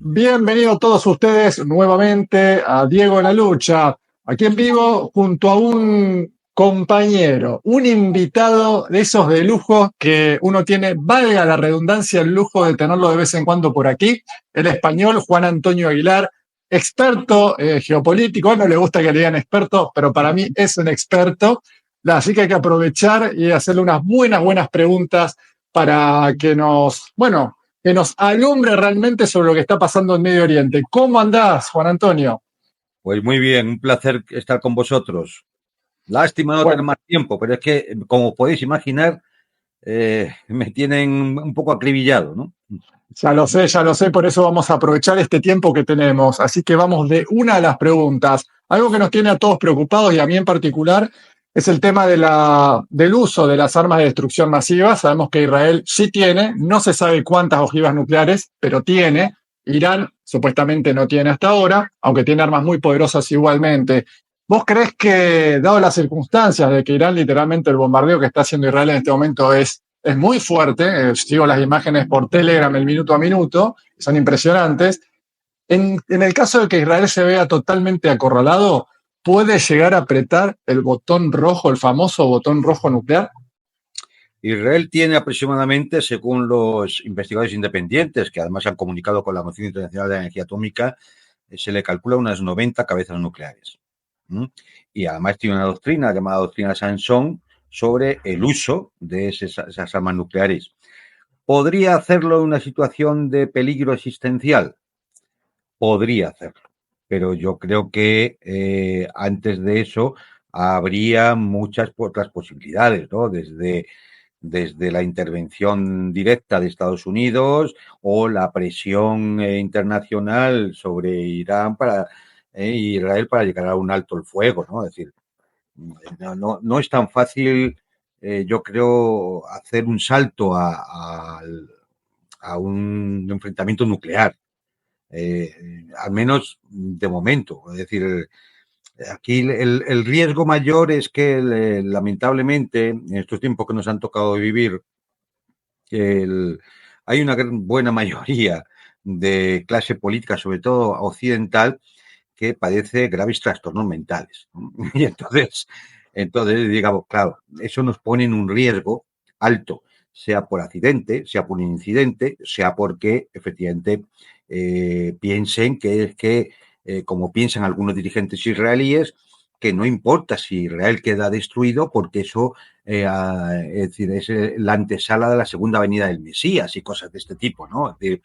Bienvenidos todos ustedes nuevamente a Diego en la Lucha, aquí en vivo junto a un compañero, un invitado de esos de lujo que uno tiene, valga la redundancia, el lujo de tenerlo de vez en cuando por aquí, el español Juan Antonio Aguilar, experto geopolítico. A él no le gusta que le digan experto, pero para mí es un experto, así que hay que aprovechar y hacerle unas buenas preguntas para que nos alumbre realmente sobre lo que está pasando en Medio Oriente. ¿Cómo andás, Juan Antonio? Pues muy bien, un placer estar con vosotros. Lástima no tener Bueno, más tiempo, pero es que, como podéis imaginar, me tienen un poco acribillado, ¿no? ya lo sé, por eso vamos a aprovechar este tiempo que tenemos. Así que vamos de una a las preguntas. Algo que nos tiene a todos preocupados y a mí en particular es el tema del uso de las armas de destrucción masiva. Sabemos que Israel sí tiene, no se sabe cuántas ojivas nucleares, pero tiene. Irán supuestamente no tiene hasta ahora, aunque tiene armas muy poderosas igualmente. ¿Vos creés que, dado las circunstancias de que Irán literalmente el bombardeo que está haciendo Israel en este momento es muy fuerte? Sigo las imágenes por Telegram el minuto a minuto, son impresionantes. En el caso de que Israel se vea totalmente acorralado, ¿puede llegar a apretar el botón rojo, el famoso botón rojo nuclear? Israel tiene aproximadamente, según los investigadores independientes, que además han comunicado con la Comisión Internacional de Energía Atómica, se le calcula unas 90 cabezas nucleares. Y además tiene una doctrina llamada doctrina Sansón sobre el uso de esas armas nucleares. ¿Podría hacerlo en una situación de peligro existencial? Podría hacerlo, pero yo creo que antes de eso habría muchas otras posibilidades, ¿no? Desde la intervención directa de Estados Unidos o la presión internacional sobre Irán para Israel para llegar a un alto el fuego, ¿no? Es decir, no es tan fácil, yo creo, hacer un salto a un enfrentamiento nuclear. Al menos de momento. Es decir, aquí el riesgo mayor es que lamentablemente en estos tiempos que nos han tocado vivir, hay una buena mayoría de clase política, sobre todo occidental, que padece graves trastornos mentales. Y entonces, digamos, claro, eso nos pone en un riesgo alto, sea por accidente, sea por un incidente, sea porque efectivamente piensen que es que, como piensan algunos dirigentes israelíes, que no importa si Israel queda destruido porque eso es decir, es la antesala de la segunda venida del Mesías y cosas de este tipo, ¿no? Es decir,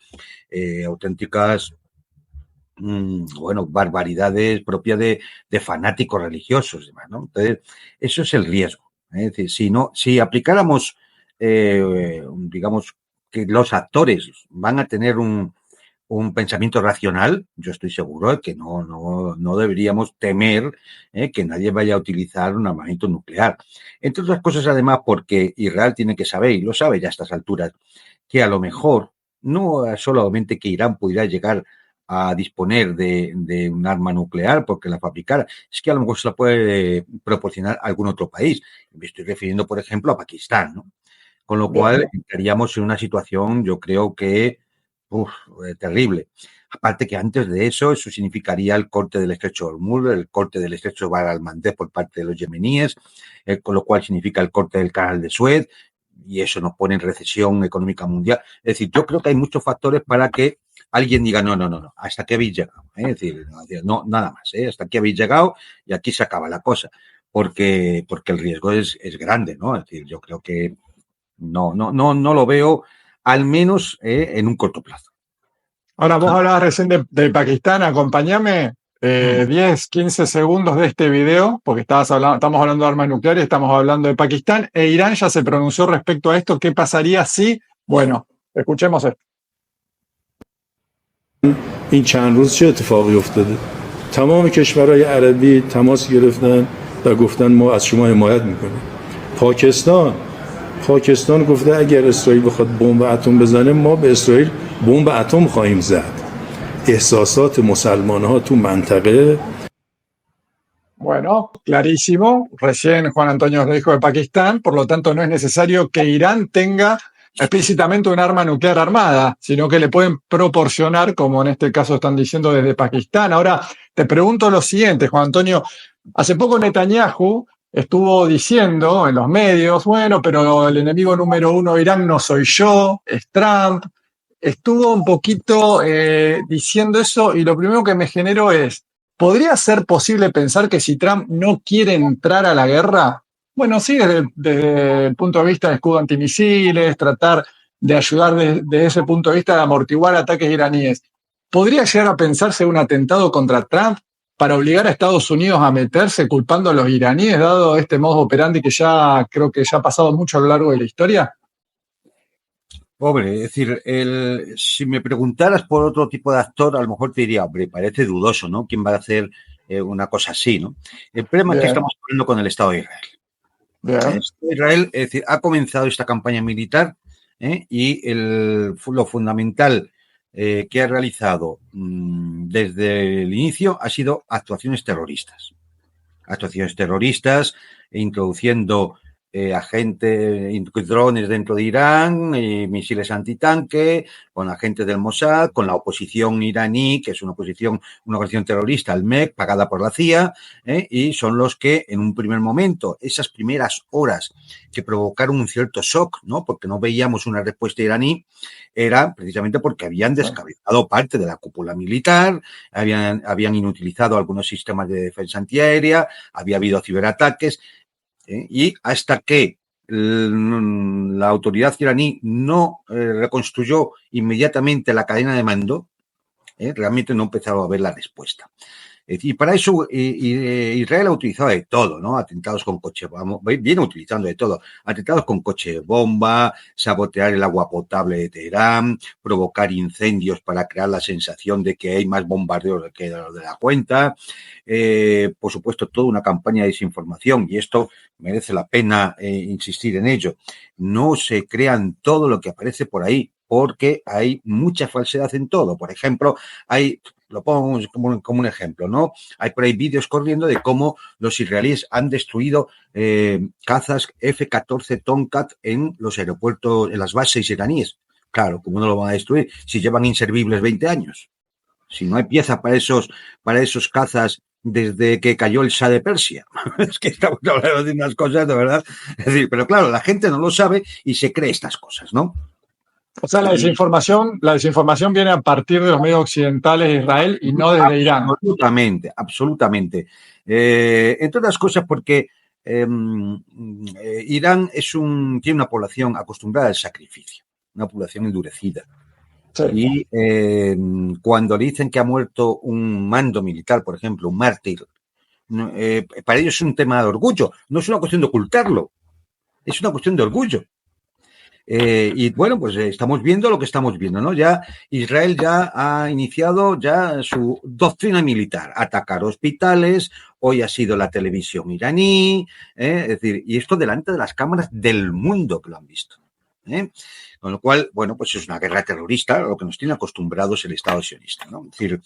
auténticas barbaridades propias de fanáticos religiosos, ¿no? Entonces, eso es el riesgo. Es decir, si aplicáramos, digamos, que los actores van a tener un pensamiento racional, yo estoy seguro de que no deberíamos temer que nadie vaya a utilizar un armamento nuclear. Entre otras cosas, además, porque Israel tiene que saber, y lo sabe ya a estas alturas, que a lo mejor no solamente que Irán pudiera llegar a disponer de un arma nuclear porque la fabricara, es que a lo mejor se la puede proporcionar algún otro país. Me estoy refiriendo, por ejemplo, a Pakistán, ¿no? Con lo Bien, cual estaríamos en una situación, yo creo que terrible. Aparte que antes de eso significaría el corte del estrecho de Hormuz, el corte del estrecho de Bab al-Mandeb por parte de los yemeníes, con lo cual significa el corte del canal de Suez, y eso nos pone en recesión económica mundial. Es decir, yo creo que hay muchos factores para que alguien diga, no, hasta aquí habéis llegado. Es decir, no, nada más, hasta aquí habéis llegado y aquí se acaba la cosa. Porque el riesgo es grande, ¿no? Es decir, yo creo que no lo veo, al menos en un corto plazo. ahora vos hablabas recién de Pakistán. Acompáñame 10, 15 segundos de este video, porque estamos hablando de armas nucleares, estamos hablando de Pakistán, e Irán ya se pronunció respecto a esto. ¿Qué pasaría si? Bueno, escuchemos esto. این چند روز چه اتفاقی افتاده؟ تمام کشورهای عربی تماس گرفتن و گفتن ما از شما حمایت میکنیم. پاکستان گفته اگر اسرائیل بخواد بمب اتم بزنه ما به اسرائیل بمب اتم خواهیم زد. احساسات مسلمان‌ها تو منطقه. Bueno, clarísimo. Recién Juan Antonio nos dijo de Pakistán, por lo tanto no es necesario que Irán tenga explícitamente un arma nuclear armada, sino que le pueden proporcionar, como en este caso están diciendo desde Pakistán. Ahora, te pregunto lo siguiente, Juan Antonio. Hace poco Netanyahu estuvo diciendo en los medios, bueno, pero el enemigo número uno de Irán no soy yo, es Trump. Estuvo un poquito diciendo eso y lo primero que me generó es, ¿podría ser posible pensar que si Trump no quiere entrar a la guerra, bueno, sí, desde el punto de vista de escudo antimisiles, tratar de ayudar desde ese punto de vista de amortiguar ataques iraníes, ¿podría llegar a pensarse un atentado contra Trump para obligar a Estados Unidos a meterse culpando a los iraníes, dado este modus operandi que ya creo que ya ha pasado mucho a lo largo de la historia? Hombre, es decir, si me preguntaras por otro tipo de actor, a lo mejor te diría, hombre, parece dudoso, ¿no? ¿Quién va a hacer una cosa así, ¿no? El problema es que estamos hablando con el Estado de Israel. El Estado de Israel, es decir, ha comenzado esta campaña militar y lo fundamental que ha realizado desde el inicio ha sido actuaciones terroristas. Actuaciones terroristas, introduciendo drones dentro de Irán, misiles antitanque, con agentes del Mossad, con la oposición iraní, que es una organización terrorista, el MEK, pagada por la CIA, y son los que en un primer momento, esas primeras horas que provocaron un cierto shock, ¿no? Porque no veíamos una respuesta iraní, era precisamente porque habían descabezado parte de la cúpula militar, habían inutilizado algunos sistemas de defensa antiaérea, había habido ciberataques, y hasta que la autoridad iraní no reconstruyó inmediatamente la cadena de mando, realmente no empezaba a ver la respuesta. Y para eso Israel ha utilizado de todo, ¿no? Atentados con coche bomba, viene utilizando de todo. Atentados con coche bomba, sabotear el agua potable de Teherán, provocar incendios para crear la sensación de que hay más bombardeos que de la cuenta. Por supuesto, toda una campaña de desinformación, y esto merece la pena insistir en ello. No se crean todo lo que aparece por ahí, porque hay mucha falsedad en todo. Por ejemplo, lo pongo como un ejemplo, ¿no? Hay por ahí vídeos corriendo de cómo los israelíes han destruido cazas F-14 Tomcat en los aeropuertos, en las bases iraníes. Claro, ¿cómo no lo van a destruir si llevan inservibles 20 años? Si no hay pieza para esos cazas desde que cayó el Shah de Persia. Es que estamos hablando de unas cosas, de verdad. Es decir, pero claro, la gente no lo sabe y se cree estas cosas, ¿no? O sea, la desinformación viene a partir de los medios occidentales de Israel y no desde Irán. Absolutamente. Entre otras cosas porque Irán tiene una población acostumbrada al sacrificio, una población endurecida. Sí. Y cuando le dicen que ha muerto un mando militar, por ejemplo, un mártir, para ellos es un tema de orgullo, no es una cuestión de ocultarlo, es una cuestión de orgullo. Y bueno, pues estamos viendo lo que estamos viendo, ¿no? Ya Israel ya ha iniciado ya su doctrina militar, atacar hospitales, hoy ha sido la televisión iraní, es decir, y esto delante de las cámaras del mundo que lo han visto. Con lo cual, bueno, pues es una guerra terrorista, a lo que nos tiene acostumbrados el Estado sionista, ¿no? Es decir,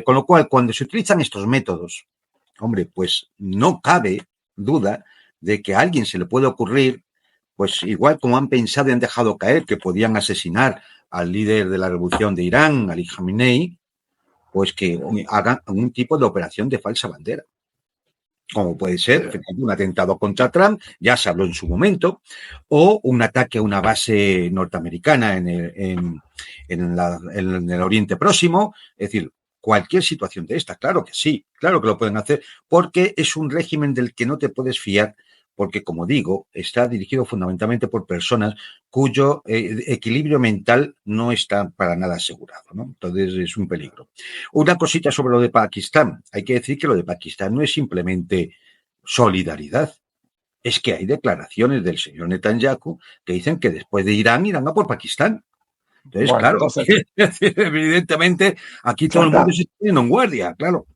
con lo cual, cuando se utilizan estos métodos, hombre, pues no cabe duda de que a alguien se le puede ocurrir, pues igual como han pensado y han dejado caer que podían asesinar al líder de la revolución de Irán, Ali Khamenei, pues que hagan algún tipo de operación de falsa bandera. Como puede ser un atentado contra Trump, ya se habló en su momento, o un ataque a una base norteamericana en el Oriente Próximo. Es decir, cualquier situación de esta, claro que sí, claro que lo pueden hacer, porque es un régimen del que no te puedes fiar, porque, como digo, está dirigido fundamentalmente por personas cuyo equilibrio mental no está para nada asegurado, ¿no? Entonces es un peligro. Una cosita sobre lo de Pakistán. Hay que decir que lo de Pakistán no es simplemente solidaridad. Es que hay declaraciones del señor Netanyahu que dicen que después de Irán irán a por Pakistán. Entonces, bueno, claro, entonces, evidentemente aquí todo el mundo se está poniendo en guardia, claro.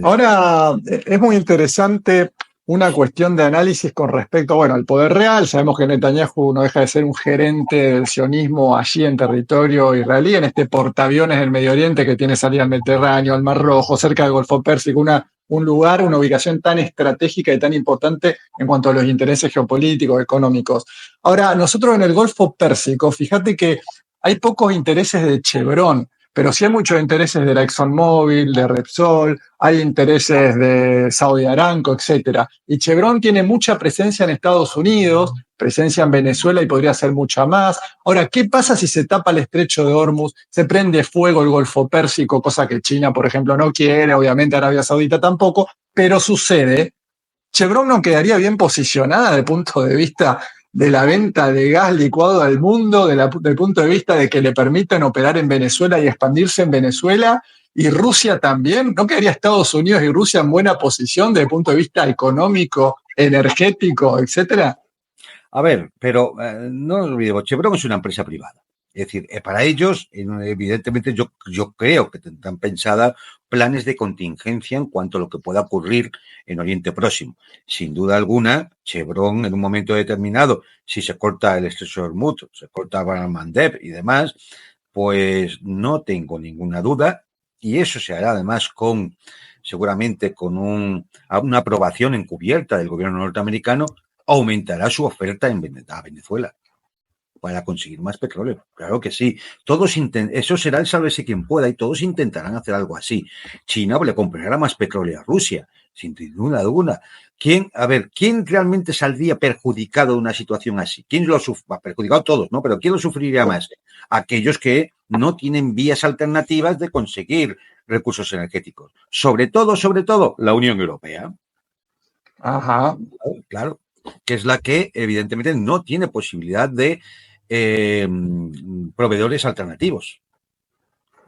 Ahora, es muy interesante una cuestión de análisis con respecto, bueno, al poder real. Sabemos que Netanyahu no deja de ser un gerente del sionismo allí en territorio israelí, en este portaaviones del Medio Oriente que tiene salida al Mediterráneo, al Mar Rojo, cerca del Golfo Pérsico, una un lugar, una ubicación tan estratégica y tan importante en cuanto a los intereses geopolíticos, económicos. Ahora, nosotros en el Golfo Pérsico, fíjate que hay pocos intereses de Chevron, pero sí hay muchos intereses de la ExxonMobil, de Repsol, hay intereses de Saudi Aramco, etcétera. Y Chevron tiene mucha presencia en Estados Unidos, presencia en Venezuela y podría ser mucha más. Ahora, ¿qué pasa si se tapa el estrecho de Hormuz, se prende fuego el Golfo Pérsico, cosa que China, por ejemplo, no quiere, obviamente Arabia Saudita tampoco, pero sucede? Chevron no quedaría bien posicionada desde el punto de vista de la venta de gas licuado al mundo, del punto de vista de que le permiten operar en Venezuela y expandirse en Venezuela, y Rusia también. ¿No quedaría Estados Unidos y Rusia en buena posición desde el punto de vista económico, energético, etcétera? A ver, pero no nos olvidemos, Chevron es una empresa privada. Es decir, para ellos, evidentemente, yo creo que tendrán pensada planes de contingencia en cuanto a lo que pueda ocurrir en Oriente Próximo. Sin duda alguna, Chevron en un momento determinado, si se corta el estrecho de Hormuz, se corta Bab el-Mandeb y demás, pues no tengo ninguna duda, y eso se hará además seguramente con una aprobación encubierta del gobierno norteamericano, aumentará su oferta a Venezuela para conseguir más petróleo. Claro que sí. Eso será el sálvese quien pueda y todos intentarán hacer algo así. China le comprará más petróleo a Rusia, sin duda alguna. ¿Quién realmente saldría perjudicado de una situación así? ¿Quién lo sufre? Perjudicado todos, ¿no? Pero ¿quién lo sufriría más? Aquellos que no tienen vías alternativas de conseguir recursos energéticos. Sobre todo, la Unión Europea. Ajá. Claro, que es la que evidentemente no tiene posibilidad de proveedores alternativos.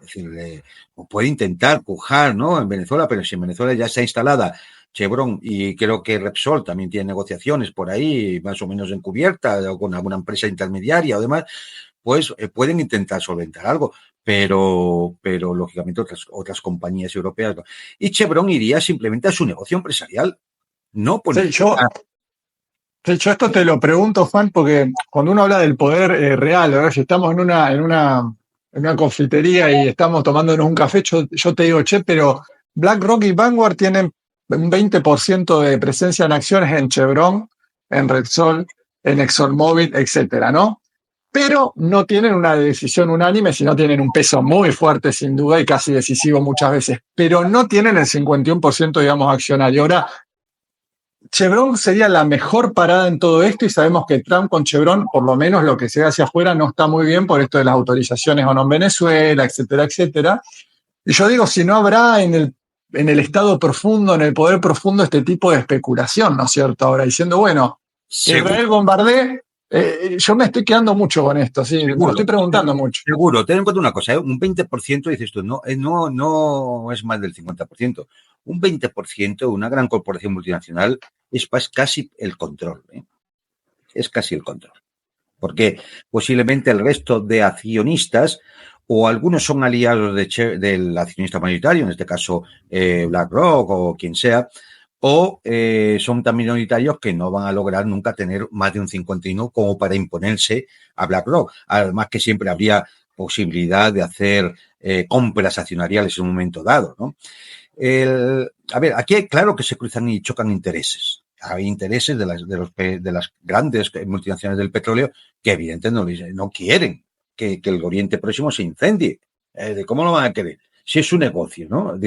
Es decir, puede intentar pujar, ¿no?, en Venezuela, pero si en Venezuela ya está instalada Chevron y creo que Repsol también tiene negociaciones por ahí, más o menos encubierta, o con alguna empresa intermediaria o demás, pues pueden intentar solventar algo, pero lógicamente otras compañías europeas no. Y Chevron iría simplemente a su negocio empresarial, no poner... Yo esto te lo pregunto, Juan, porque cuando uno habla del poder real, ¿verdad? Si estamos en una confitería y estamos tomándonos un café, yo te digo, che, pero BlackRock y Vanguard tienen un 20% de presencia en acciones en Chevron, en Repsol, en ExxonMobil, etcétera, ¿no? Pero no tienen una decisión unánime, sino tienen un peso muy fuerte, sin duda, y casi decisivo muchas veces, pero no tienen el 51%, digamos, accionario. Ahora, Chevron sería la mejor parada en todo esto y sabemos que Trump con Chevron, por lo menos lo que se ve hacia afuera, no está muy bien por esto de las autorizaciones o no en Venezuela, etcétera, etcétera. Y yo digo, si no habrá en el estado profundo, en el poder profundo, este tipo de especulación, ¿no es cierto? Ahora diciendo, bueno, Israel bombardee, yo me estoy quedando mucho con esto, sí, me lo estoy preguntando mucho. Seguro, ten en cuenta una cosa, un 20% dices tú, no es más del 50%. Un 20%, una gran corporación multinacional, es casi el control. Es casi el control. Porque posiblemente el resto de accionistas, o algunos son aliados del accionista mayoritario, en este caso BlackRock o quien sea, o son tan minoritarios que no van a lograr nunca tener más de un 51 como para imponerse a BlackRock. Además que siempre habría posibilidad de hacer compras accionariales en un momento dado, ¿no? A ver, aquí claro que se cruzan y chocan intereses. Hay intereses de las grandes multinacionales del petróleo que evidentemente no quieren que el Oriente Próximo se incendie. ¿Cómo lo van a querer? Si es su negocio, ¿no?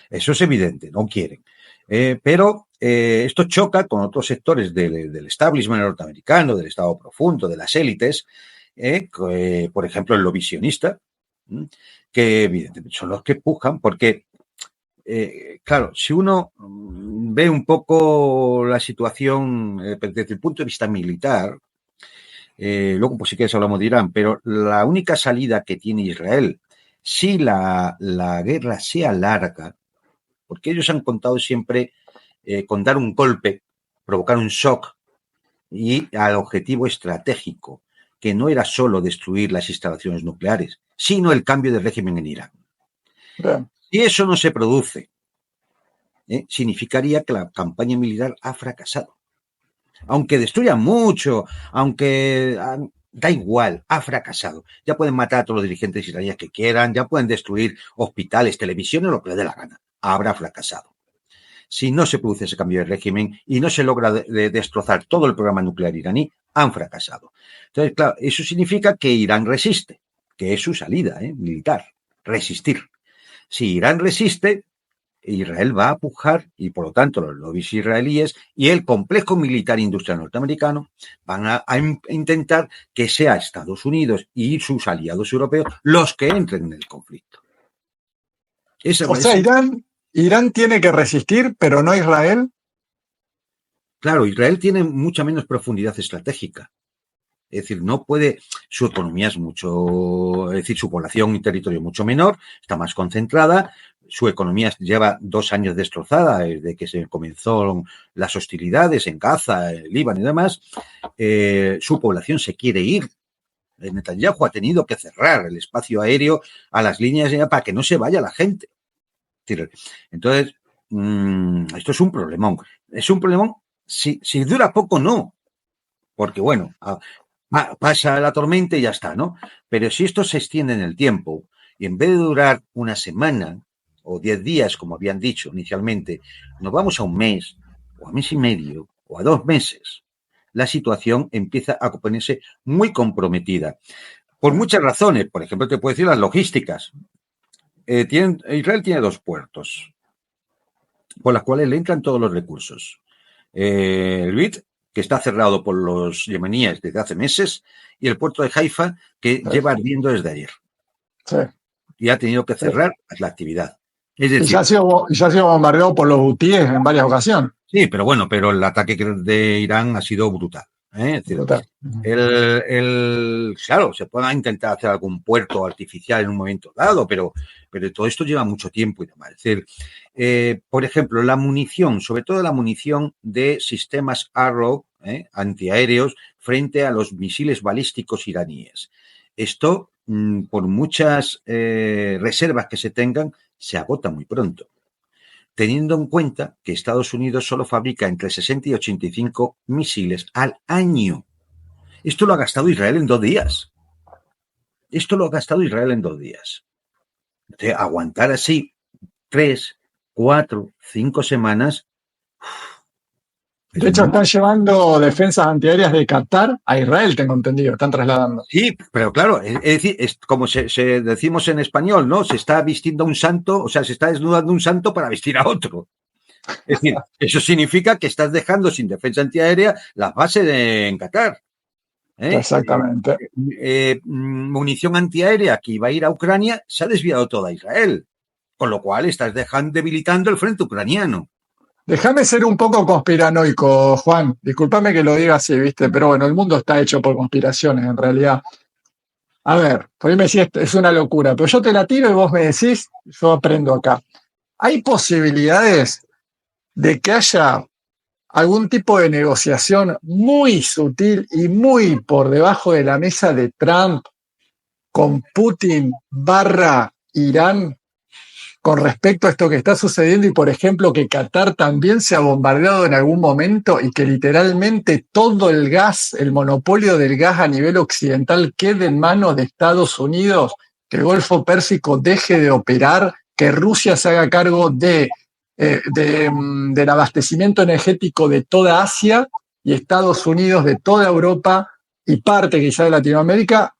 Eso es evidente, no quieren. Pero esto choca con otros sectores del establishment norteamericano, del Estado profundo, de las élites, por ejemplo, el lobisionista, que evidentemente son los que pujan porque claro, si uno ve un poco la situación desde el punto de vista militar, luego pues si quieres hablamos de Irán, pero la única salida que tiene Israel, si la guerra se alarga, porque ellos han contado siempre con dar un golpe, provocar un shock y al objetivo estratégico, que no era solo destruir las instalaciones nucleares, sino el cambio de régimen en Irán. Bien. Si eso no se produce, significaría que la campaña militar ha fracasado. Aunque destruya mucho, aunque da igual, ha fracasado. Ya pueden matar a todos los dirigentes israelíes que quieran, ya pueden destruir hospitales, televisiones, lo que les dé la gana. Habrá fracasado. si no se produce ese cambio de régimen y no se logra destrozar todo el programa nuclear iraní, han fracasado. Entonces, claro, eso significa que Irán resiste, que es su salida militar, resistir. Si Irán resiste, Israel va a pujar y, por lo tanto, los lobbies israelíes y el complejo militar industrial norteamericano van a intentar que sea Estados Unidos y sus aliados europeos los que entren en el conflicto. O sea, Irán tiene que resistir, pero no Israel. Claro, Israel tiene mucha menos profundidad estratégica. Es decir, no puede, su economía es mucho, es decir, su población y territorio mucho menor, está más concentrada, su economía lleva 2 años destrozada desde que se comenzaron las hostilidades en Gaza, en Líbano y demás. Su población se quiere ir. Netanyahu ha tenido que cerrar el espacio aéreo a las líneas para que no se vaya la gente. Entonces, esto es un problemón. Es un problemón, si dura poco, no. Porque, bueno, pasa la tormenta y ya está, ¿no? Pero si esto se extiende en el tiempo y en vez de durar una semana o 10 días, como habían dicho inicialmente, nos vamos a un mes o a mes y medio o a 2 meses, la situación empieza a ponerse muy comprometida. Por muchas razones. Por ejemplo, te puedo decir las logísticas. Israel tiene 2 puertos por las cuales le entran todos los recursos. El BIT, que está cerrado por los yemeníes desde hace meses, y el puerto de Haifa, que lleva ardiendo desde ayer. Sí. Y ha tenido que cerrar la actividad. Es decir, ya ha sido bombardeado por los hutíes en varias ocasiones. Sí, pero bueno, pero el ataque de Irán ha sido brutal. Es decir, claro, se puede intentar hacer algún puerto artificial en un momento dado, pero todo esto lleva mucho tiempo y demás. Es decir, por ejemplo, la munición, sobre todo la munición de sistemas Arrow, antiaéreos, frente a los misiles balísticos iraníes. Esto, por muchas reservas que se tengan, se agota muy pronto, teniendo en cuenta que Estados Unidos solo fabrica entre 60 y 85 misiles al año. Esto lo ha gastado Israel en 2 días. Aguantar así 3, 4, 5 semanas. De hecho, están llevando defensas antiaéreas de Qatar a Israel, tengo entendido, están trasladando. Sí, pero claro, es decir, es como se decimos en español, ¿no? Se está vistiendo un santo, o sea, se está desnudando un santo para vestir a otro. Es decir, eso significa que estás dejando sin defensa antiaérea las bases en Qatar. Exactamente. Munición antiaérea que iba a ir a Ucrania se ha desviado toda a Israel, con lo cual estás debilitando el frente ucraniano. Déjame ser un poco conspiranoico, Juan. Discúlpame que lo diga así, ¿viste? Pero bueno, el mundo está hecho por conspiraciones, en realidad. A ver, por ahí me decís, es una locura, pero yo te la tiro y vos me decís, yo aprendo acá. ¿Hay posibilidades de que haya algún tipo de negociación muy sutil y muy por debajo de la mesa de Trump con Putin / Irán con respecto a esto que está sucediendo y, por ejemplo, que Qatar también se ha bombardeado en algún momento y que literalmente todo el gas, el monopolio del gas a nivel occidental quede en manos de Estados Unidos, que el Golfo Pérsico deje de operar, que Rusia se haga cargo del abastecimiento energético de toda Asia y Estados Unidos de toda Europa y parte quizá de Latinoamérica,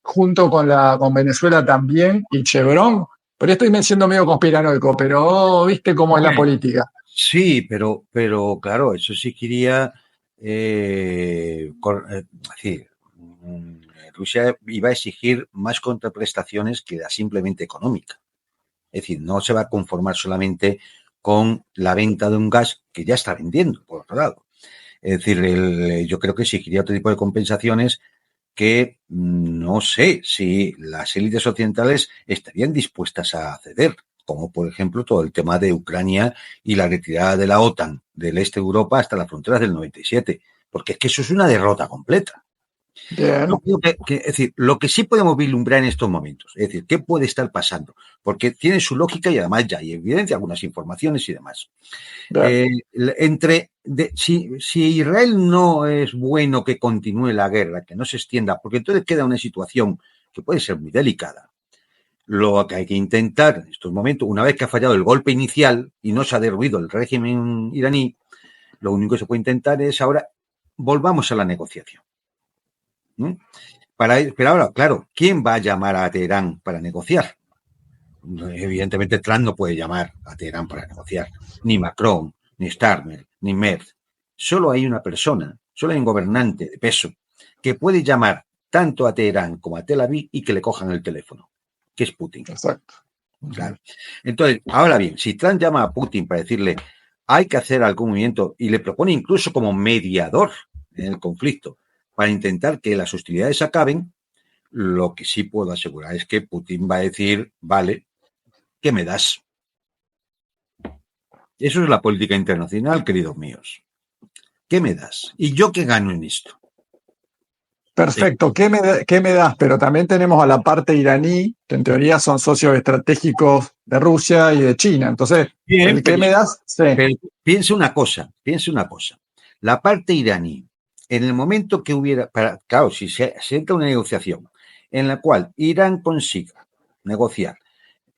junto con Venezuela también y Chevron? Pero estoy siendo medio conspiranoico, pero viste cómo es la política. Sí, pero claro, eso sí quería Rusia iba a exigir más contraprestaciones que la simplemente económica. Es decir, no se va a conformar solamente con la venta de un gas que ya está vendiendo, por otro lado. Es decir, yo creo que exigiría otro tipo de compensaciones que no sé si las élites occidentales estarían dispuestas a ceder, como por ejemplo todo el tema de Ucrania y la retirada de la OTAN del este de Europa hasta las fronteras del 97, porque es que eso es una derrota completa. Yo creo es decir, lo que sí podemos vislumbrar en estos momentos, es decir, ¿qué puede estar pasando? Porque tiene su lógica y además ya hay evidencia, algunas informaciones y demás. Si Israel no es bueno que continúe la guerra, que no se extienda, porque entonces queda una situación que puede ser muy delicada. Lo que hay que intentar en estos momentos, una vez que ha fallado el golpe inicial y no se ha derruido el régimen iraní, lo único que se puede intentar es ahora volvamos a la negociación. Pero ahora, claro, ¿quién va a llamar a Teherán para negociar? Evidentemente Trump no puede llamar a Teherán para negociar, ni Macron, ni Starmer, ni Merz. Solo hay una persona, solo hay un gobernante de peso que puede llamar tanto a Teherán como a Tel Aviv y que le cojan el teléfono, que es Putin. Exacto. Claro. Entonces, ahora bien, si Trump llama a Putin para decirle hay que hacer algún movimiento y le propone incluso como mediador en el conflicto para intentar que las hostilidades acaben, lo que sí puedo asegurar es que Putin va a decir, vale, ¿qué me das? Eso es la política internacional, queridos míos. ¿Qué me das? ¿Y yo qué gano en esto? Perfecto, ¿qué me das? Pero también tenemos a la parte iraní, que en teoría son socios estratégicos de Rusia y de China. Entonces, Bien, ¿qué me das? Sí. Pero piense una cosa. La parte iraní, en el momento que hubiera, claro, si se entra una negociación en la cual Irán consiga negociar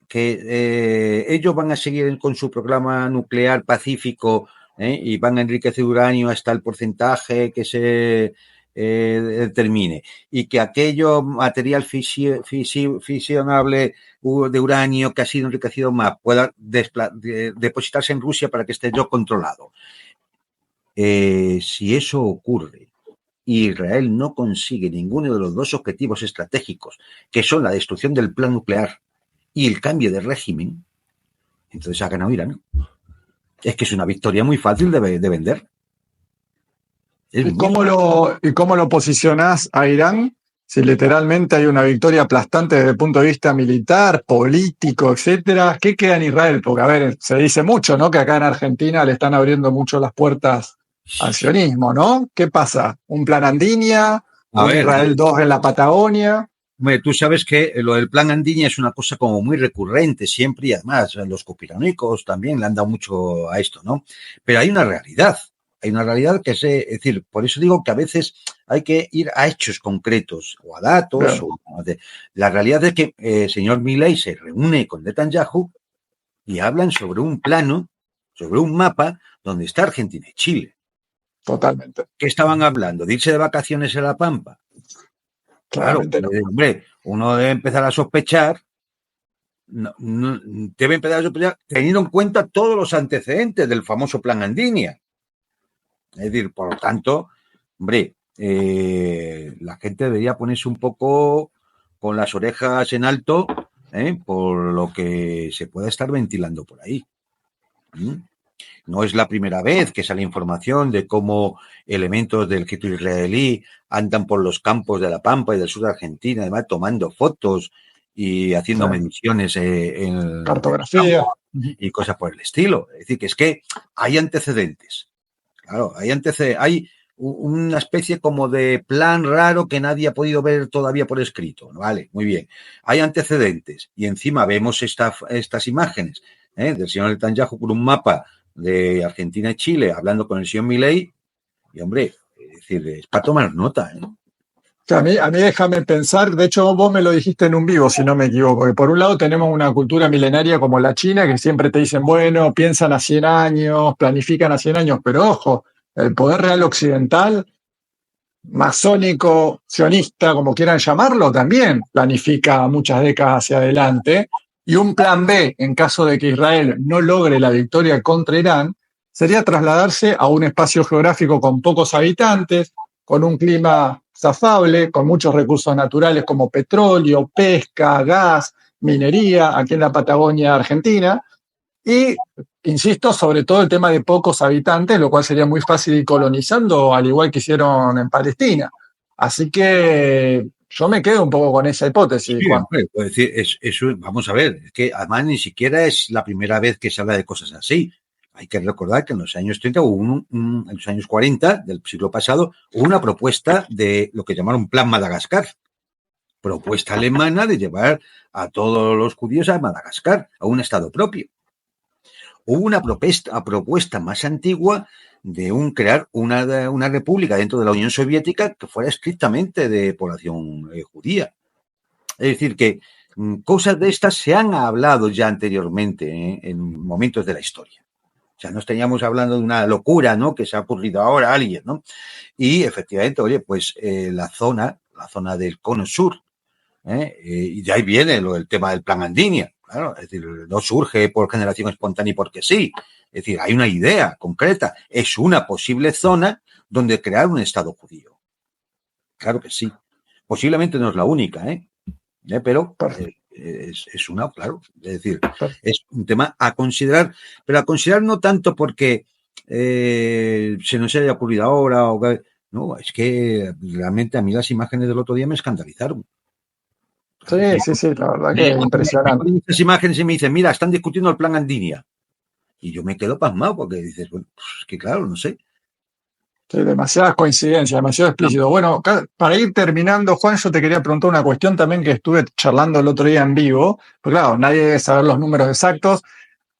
que ellos van a seguir con su programa nuclear pacífico y van a enriquecer uranio hasta el porcentaje que se determine y que aquello material fisionable de uranio que ha sido enriquecido más pueda depositarse en Rusia para que esté yo controlado. Si eso ocurre y Israel no consigue ninguno de los dos objetivos estratégicos, que son la destrucción del plan nuclear y el cambio de régimen, entonces ha ganado Irán. Es que es una victoria muy fácil de vender. ¿Y cómo lo posicionás a Irán si literalmente hay una victoria aplastante desde el punto de vista militar, político, etcétera? ¿Qué queda en Israel? Porque, a ver, se dice mucho, ¿no? Que acá en Argentina le están abriendo mucho las puertas al sionismo, ¿no? ¿Qué pasa? ¿Un plan Andinia? ¿Un Israel 2 en la Patagonia? Hombre, tú sabes que lo del plan Andinia es una cosa como muy recurrente siempre y además los conspiranoicos también le han dado mucho a esto, ¿no? Pero hay una realidad que es decir, por eso digo que a veces hay que ir a hechos concretos o a datos. Claro. La realidad es que el señor Milei se reúne con Netanyahu y hablan sobre un plano, sobre un mapa donde está Argentina y Chile. Totalmente. ¿Qué estaban hablando? ¿De irse de vacaciones a La Pampa? Claro, no. Hombre, uno debe empezar a sospechar, teniendo en cuenta todos los antecedentes del famoso plan Andinia. Es decir, por lo tanto, hombre, la gente debería ponerse un poco con las orejas en alto por lo que se pueda estar ventilando por ahí. No es la primera vez que sale información de cómo elementos del ejército israelí andan por los campos de La Pampa y del sur de Argentina, además tomando fotos y haciendo mediciones en cartografía y cosas por el estilo. Es decir, que hay antecedentes. Claro, hay una especie como de plan raro que nadie ha podido ver todavía por escrito. Vale, muy bien. Hay antecedentes y encima vemos estas imágenes del señor Netanyahu con un mapa de Argentina y Chile hablando con el señor Milei y, hombre, es para tomar nota. A mí déjame pensar, de hecho vos me lo dijiste en un vivo, si no me equivoco, que por un lado tenemos una cultura milenaria como la China, que siempre te dicen, bueno, piensan a 100 años, planifican a 100 años, pero ojo, el poder real occidental, masónico, sionista, como quieran llamarlo, también planifica muchas décadas hacia adelante, y un plan B, en caso de que Israel no logre la victoria contra Irán, sería trasladarse a un espacio geográfico con pocos habitantes, con un clima zafable, con muchos recursos naturales como petróleo, pesca, gas, minería, aquí en la Patagonia Argentina, y, insisto, sobre todo el tema de pocos habitantes, lo cual sería muy fácil ir colonizando, al igual que hicieron en Palestina. Así que yo me quedo un poco con esa hipótesis, sí, Juan. Puedo decir, vamos a ver, es que además ni siquiera es la primera vez que se habla de cosas así. Hay que recordar que en los años 30 en los años 40 del siglo pasado hubo una propuesta de lo que llamaron Plan Madagascar, propuesta alemana de llevar a todos los judíos a Madagascar, a un estado propio. Hubo una propuesta más antigua de crear una república dentro de la Unión Soviética que fuera estrictamente de población judía. Es decir, que Cosas de estas se han hablado ya anteriormente, en momentos de la historia. O sea, no estaríamos hablando de una locura, ¿no?, que se ha ocurrido ahora a alguien, ¿no? Y efectivamente, oye, pues la zona del cono sur, y de ahí viene el tema del plan Andinia. Claro, es decir, no surge por generación espontánea y porque sí. Es decir, hay una idea concreta. Es una posible zona donde crear un Estado judío. Claro que sí. Posiblemente no es la única, pero es una, claro. Es decir, es un tema a considerar, pero a considerar no tanto porque se nos haya ocurrido ahora, no, es que realmente a mí las imágenes del otro día me escandalizaron. Sí, la verdad que es impresionante. Estas imágenes y me dicen, mira, están discutiendo el plan Andinia. Y yo me quedo pasmado porque dices, bueno, pues es que claro, no sé. Sí, demasiadas coincidencias, demasiado explícito. Bueno, para ir terminando, Juan, yo te quería preguntar una cuestión también que estuve charlando el otro día en vivo, porque claro, nadie debe saber los números exactos,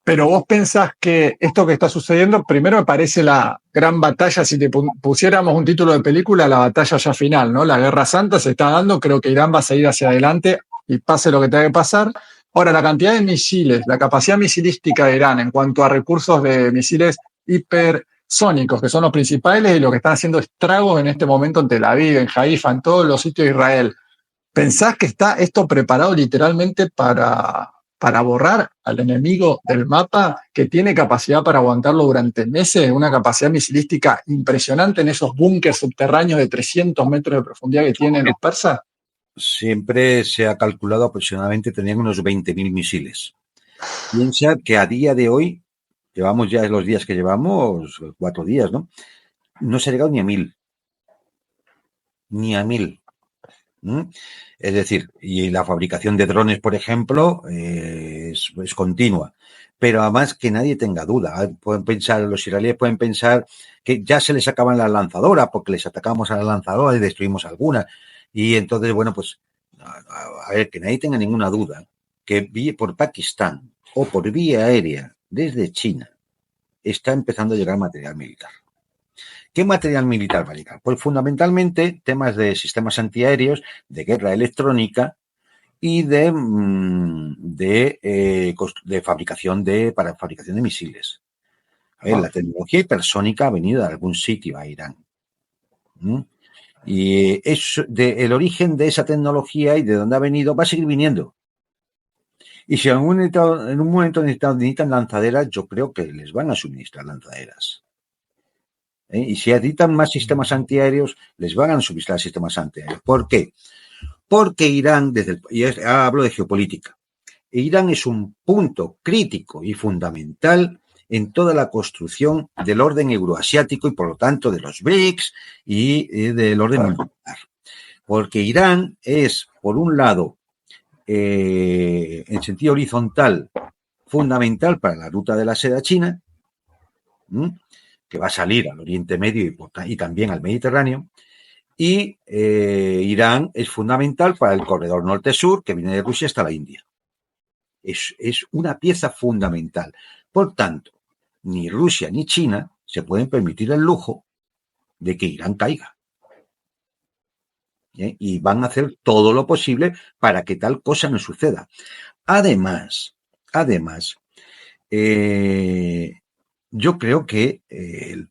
pero vos pensás que esto que está sucediendo, primero me parece la gran batalla, si te pusiéramos un título de película, la batalla ya final, ¿no? La Guerra Santa se está dando, creo que Irán va a seguir hacia adelante y pase lo que tenga que pasar. Ahora, la cantidad de misiles, la capacidad misilística de Irán en cuanto a recursos de misiles hipersónicos, que son los principales y lo que están haciendo estragos en este momento en Tel Aviv, en Haifa, en todos los sitios de Israel. ¿Pensás que está esto preparado literalmente para borrar al enemigo del mapa, que tiene capacidad para aguantarlo durante meses, una capacidad misilística impresionante en esos búnkers subterráneos de 300 metros de profundidad que tienen los persas? Siempre se ha calculado aproximadamente tenían unos 20.000 misiles. Piensa que a día de hoy, llevamos ya los días que llevamos, 4 días, ¿no? No se ha llegado ni a 1.000. Ni a 1.000. Es decir, y la fabricación de drones, por ejemplo, es continua. Pero además que nadie tenga duda. Pueden pensar, los israelíes pueden pensar que ya se les acaban las lanzadoras porque les atacamos a las lanzadoras y destruimos algunas. Y entonces, bueno, pues, a ver, que nadie tenga ninguna duda que por Pakistán o por vía aérea desde China está empezando a llegar material militar. ¿Qué material militar va a llegar? Pues fundamentalmente temas de sistemas antiaéreos, de guerra electrónica y de fabricación para fabricación de misiles. A ver, la tecnología hipersónica ha venido de algún sitio a Irán. Y el origen de esa tecnología y de dónde ha venido va a seguir viniendo. Y si en un momento necesitan lanzaderas, yo creo que les van a suministrar lanzaderas. Y si necesitan más sistemas antiaéreos, les van a suministrar sistemas antiaéreos. ¿Por qué? Porque Irán, hablo de geopolítica, Irán es un punto crítico y fundamental en toda la construcción del orden euroasiático y, por lo tanto, de los BRICS y del orden mundial. Porque Irán es, por un lado, en sentido horizontal, fundamental para la ruta de la seda china, que va a salir al Oriente Medio y también al Mediterráneo, y Irán es fundamental para el corredor norte-sur, que viene de Rusia hasta la India. Es una pieza fundamental. Por tanto, ni Rusia ni China se pueden permitir el lujo de que Irán caiga. Y van a hacer todo lo posible para que tal cosa no suceda. Además, yo creo que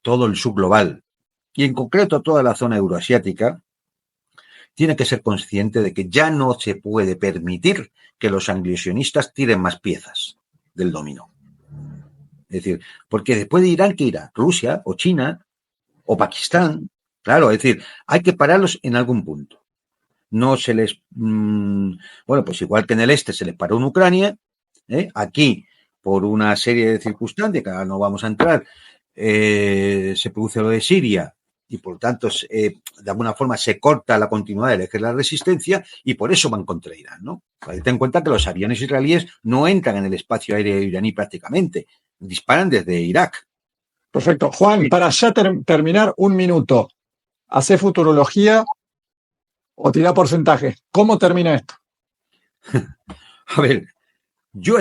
todo el subglobal, y en concreto toda la zona euroasiática, tiene que ser consciente de que ya no se puede permitir que los anglosionistas tiren más piezas del dominó. Es decir, porque después de Irán, ¿qué irá? Rusia o China o Pakistán. Claro, es decir, hay que pararlos en algún punto. No se les... bueno, pues igual que en el este se les paró en Ucrania, aquí, por una serie de circunstancias, que ahora no vamos a entrar, se produce lo de Siria y, por tanto, de alguna forma se corta la continuidad de la resistencia y por eso van contra Irán, ¿no? Ten en cuenta que los aviones israelíes no entran en el espacio aéreo iraní prácticamente, disparan desde Irak. Perfecto. Juan, para ya terminar, un minuto. ¿Hacé futurología o tirá porcentaje? ¿Cómo termina esto? A ver, yo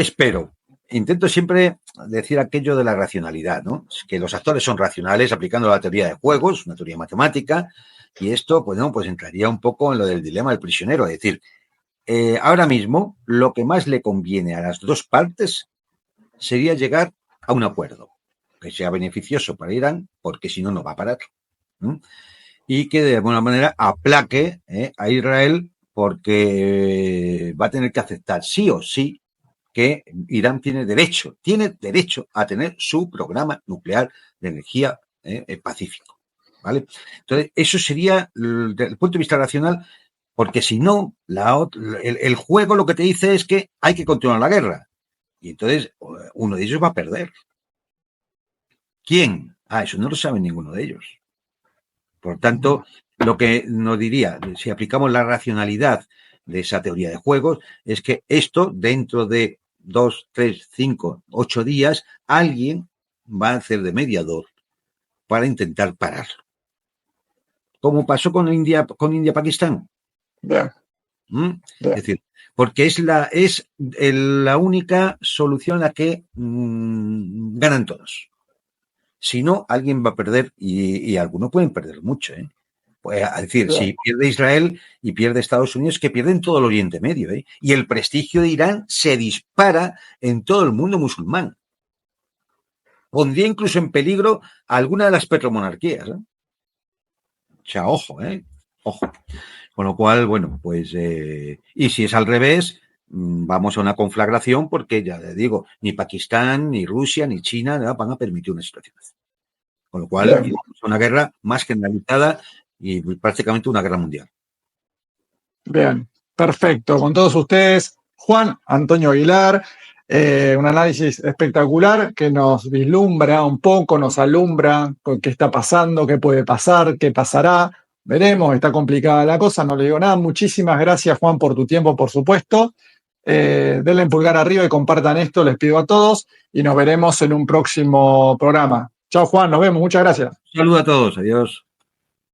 intento siempre decir aquello de la racionalidad, ¿no? Que los actores son racionales aplicando la teoría de juegos, una teoría matemática, y esto, pues entraría un poco en lo del dilema del prisionero, es decir, ahora mismo lo que más le conviene a las dos partes sería llegar a un acuerdo que sea beneficioso para Irán, porque si no, no va a parar. Y que de alguna manera aplaque a Israel, porque va a tener que aceptar sí o sí que Irán tiene derecho a tener su programa nuclear de energía pacífico, ¿vale? Entonces, eso sería, desde el punto de vista racional, porque si no, el juego lo que te dice es que hay que continuar la guerra. Y entonces uno de ellos va a perder. ¿Quién? Eso no lo sabe ninguno de ellos. Por tanto, lo que nos diría, si aplicamos la racionalidad de esa teoría de juegos, es que esto, dentro de 2, 3, 5, 8 días, alguien va a hacer de mediador para intentar pararlo. Como pasó con India-Pakistán. Bien. Bien. Es decir, porque es la única solución a la que ganan todos. Si no, alguien va a perder y algunos pueden perder mucho, ¿eh? Pues, es decir, bien, si pierde Israel y pierde Estados Unidos, que pierden todo el Oriente Medio, ¿eh? Y el prestigio de Irán se dispara en todo el mundo musulmán. Pondría incluso en peligro a alguna de las petromonarquías, ¿eh? O sea, ojo, ojo. Con lo cual, bueno, pues, y si es al revés, vamos a una conflagración, porque ya le digo, ni Pakistán, ni Rusia, ni China van a permitir una situación así. Con lo cual, vamos a una guerra más generalizada y prácticamente una guerra mundial. Bien, perfecto. Con todos ustedes, Juan Antonio Aguilar, un análisis espectacular que nos vislumbra un poco, nos alumbra con qué está pasando, qué puede pasar, qué pasará. Veremos, está complicada la cosa, no le digo nada. Muchísimas gracias, Juan, por tu tiempo, por supuesto. Denle pulgar arriba y compartan esto, les pido a todos, y nos veremos en un próximo programa. Chao, Juan, nos vemos, muchas gracias. Un saludo a todos, adiós.